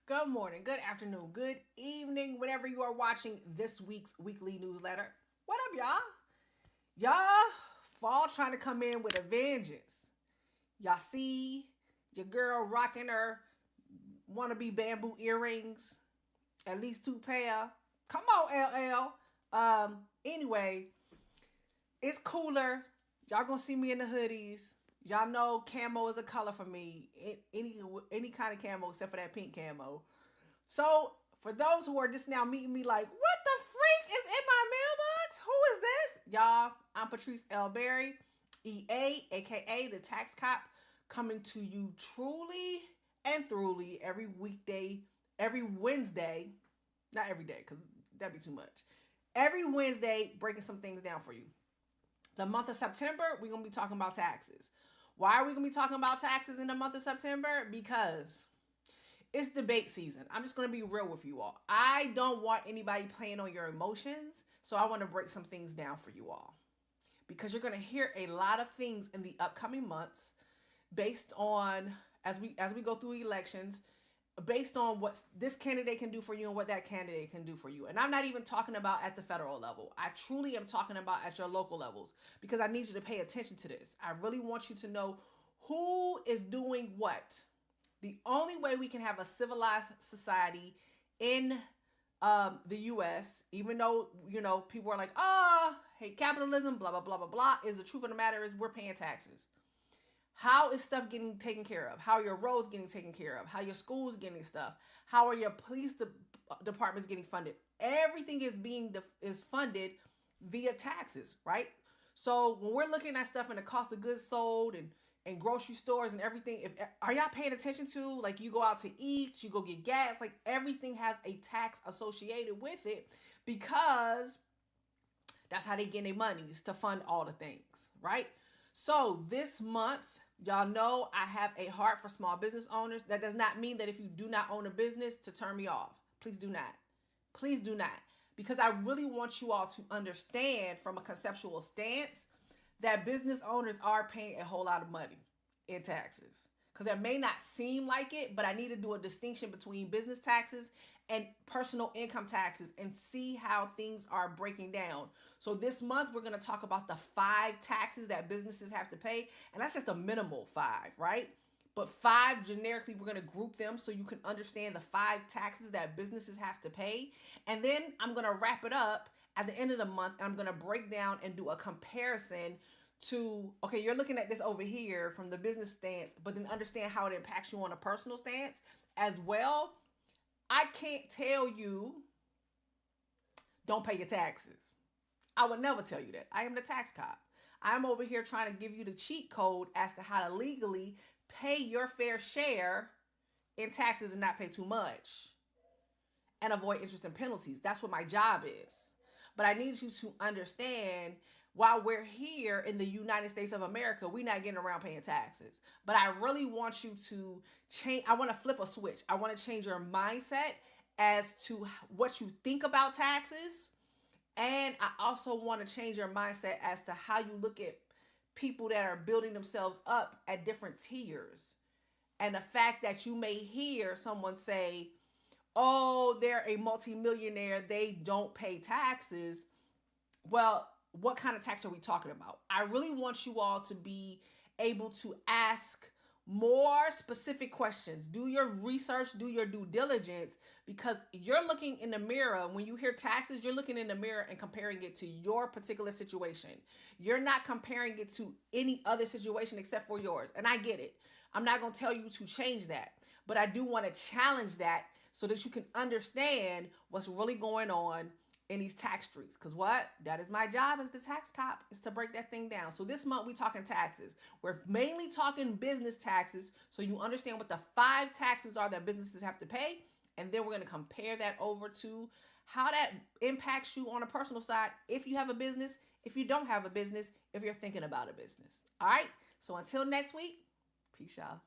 good morning, good afternoon, good evening, whenever you are watching this week's weekly newsletter. What up, Y'all, fall trying to come in with a vengeance. Y'all see your girl rocking her wannabe bamboo earrings, at least two pair. Come on, LL. Anyway, it's cooler. Y'all gonna see me in the hoodies. Y'all know camo is a color for me. Any kind of camo except for that pink camo. So for those who are just now meeting me like, what the freak is in my mailbox? Who is this? Y'all, I'm Patrice L. Berry, EA, aka the Tax Cop, coming to you truly and throughly every weekday, every Wednesday, not every day, because that'd be too much. Every Wednesday, breaking some things down for you. The month of September, we're going to be talking about taxes. Why are we going to be talking about taxes in the month of September? Because it's debate season. I'm just going to be real with you all. I don't want anybody playing on your emotions, so I want to break some things down for you all. Because you're going to hear a lot of things in the upcoming months based on, as we go through elections, based on what this candidate can do for you and what that candidate can do for you. And I'm not even talking about at the federal level. I truly am talking about at your local levels, because I need you to pay attention to this. I really want you to know who is doing what. The only way we can have a civilized society in the U.S., even though, people are like, hate capitalism, blah, blah, blah, blah, blah, is the truth of the matter is we're paying taxes. How is stuff getting taken care of? How are your roads getting taken care of? How are your schools getting stuff? How are your police departments getting funded? Everything is funded via taxes, right? So when we're looking at stuff and the cost of goods sold and grocery stores and everything, are y'all paying attention to, like, you go out to eat, you go get gas, like everything has a tax associated with it, because that's how they get their monies to fund all the things, right? So this month, y'all know I have a heart for small business owners. That does not mean that if you do not own a business to turn me off. Please do not. Please do not. Because I really want you all to understand from a conceptual stance that business owners are paying a whole lot of money in taxes. Because that may not seem like it, but I need to do a distinction between business taxes and personal income taxes and see how things are breaking down. So this month, we're going to talk about the 5 taxes that businesses have to pay. And that's just a minimal 5, right? But 5, generically, we're going to group them so you can understand the 5 taxes that businesses have to pay. And then I'm going to wrap it up at the end of the month, and I'm going to break down and do a comparison to, okay, you're looking at this over here from the business stance, but then understand how it impacts you on a personal stance as well. I can't tell you, don't pay your taxes. I would never tell you that. I am the tax cop. I'm over here trying to give you the cheat code as to how to legally pay your fair share in taxes and not pay too much and avoid interest and penalties. That's what my job is. But I need you to understand, while we're here in the United States of America, we're not getting around paying taxes. But I really want you to change. I want to flip a switch. I want to change your mindset as to what you think about taxes. And I also want to change your mindset as to how you look at people that are building themselves up at different tiers. And the fact that you may hear someone say, oh, they're a multimillionaire, they don't pay taxes. Well, what kind of tax are we talking about? I really want you all to be able to ask more specific questions. Do your research, do your due diligence, because you're looking in the mirror. When you hear taxes, you're looking in the mirror and comparing it to your particular situation. You're not comparing it to any other situation except for yours. And I get it. I'm not going to tell you to change that, but I do want to challenge that so that you can understand what's really going on in these tax streets. Because what? That is my job as the tax cop, is to break that thing down. So this month we talking taxes. We're mainly talking business taxes, so you understand what the 5 taxes are that businesses have to pay. And then we're going to compare that over to how that impacts you on a personal side, if you have a business, if you don't have a business, if you're thinking about a business. All right? So until next week, peace, y'all.